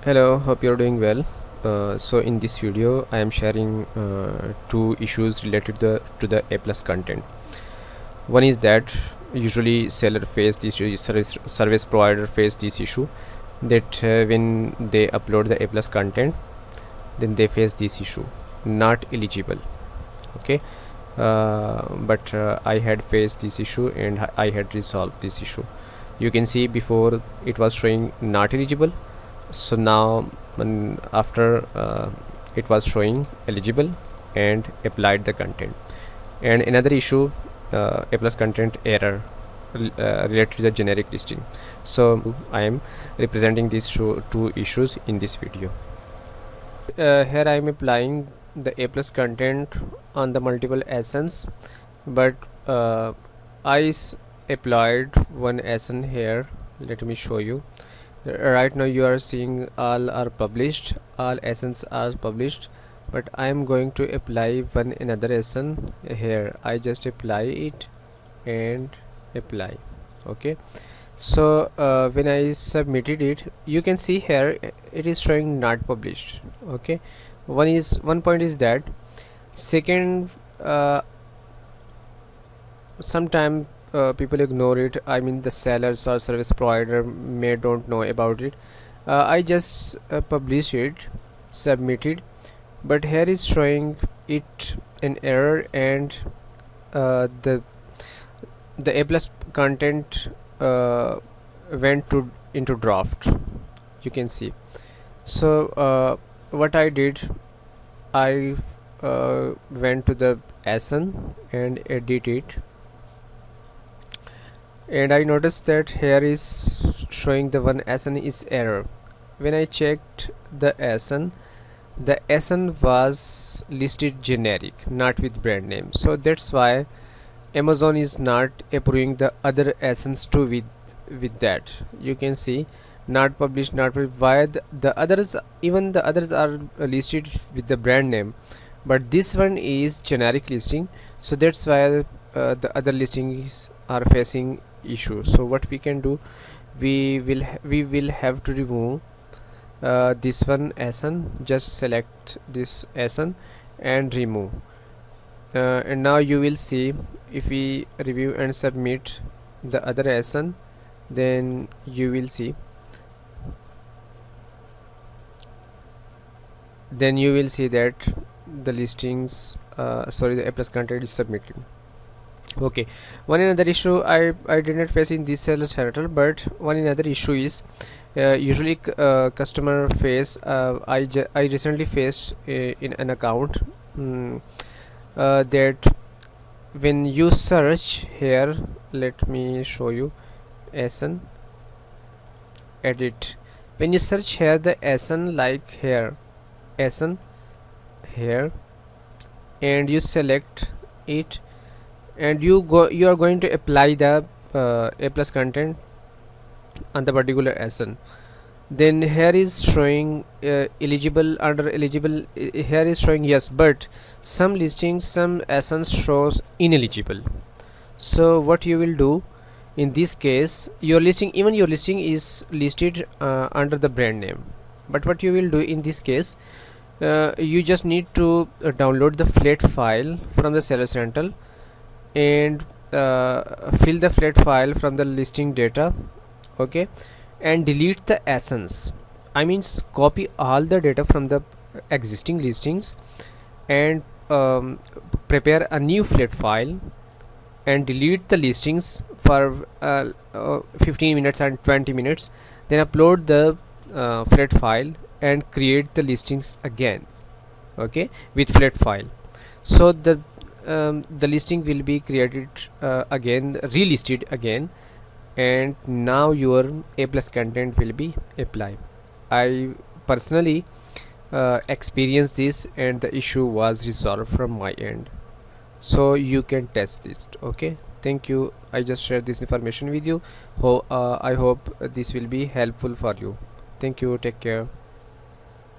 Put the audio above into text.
Hello, hope you're doing well. So in this video I am sharing two issues related to the A plus content. One is that usually seller face this issue, service provider face this issue, that when they upload the A plus content, then they face this issue, not eligible. Okay, but I had faced this issue and I had resolved this issue. You can see before it was showing not eligible, so now after it was showing eligible and applied the content. And another issue, A plus content error related to the generic listing. So I am representing these two issues in this video. Here I am applying the A plus content on the multiple ASINs, but I applied one ASIN here. Let me show you. Right now you are seeing all are published, all ASINs are published, but I am going to apply one another ASIN here. I just apply it and apply. Okay, so when I submitted it, you can see here it is showing not published. Okay, one point is that. Second, sometime people ignore it. I mean, the sellers or service provider may don't know about it. I just publish it, submitted, but here is showing it an error, and the A plus content went to into draft. You can see. So what I did, I went to the ASIN and edit it, and I noticed that here is showing the one ASIN is error. When I checked the ASIN was listed generic, not with brand name. So that's why Amazon is not approving the other ASINs too with that. You can see not published, not published. Why the others, even the others are listed with the brand name, but this one is generic listing. So that's why the other listings are facing issue. So what we can do, we will have to remove this one ASIN. Just select this ASIN and remove, and now you will see, if we review and submit the other ASIN, then you will see that the listings the A plus content is submitted. Okay, one another issue I did not face in this sales portal, but one another issue is usually customer face. I recently faced in an account that when you search here, let me show you ASIN edit. When you search here the ASIN, like here ASIN here, and you select it, and you are going to apply the A plus content on the particular ASIN, then here is showing eligible. Under eligible, here is showing yes, but some listings, some ASINs shows ineligible. So what you will do in this case, your listing is listed under the brand name, but what you will do in this case, you just need to download the flat file from the seller central and fill the flat file from the listing data. Okay, and delete the ASINs. I mean, copy all the data from the existing listings and prepare a new flat file and delete the listings for 15 minutes and 20 minutes. Then upload the flat file and create the listings again. Okay, with flat file. So the listing will be created again, relisted again, and now your A plus content will be applied. I personally experienced this, and the issue was resolved from my end. So you can test this. Okay, thank you. I just shared this information with you. I hope this will be helpful for you. Thank you. Take care.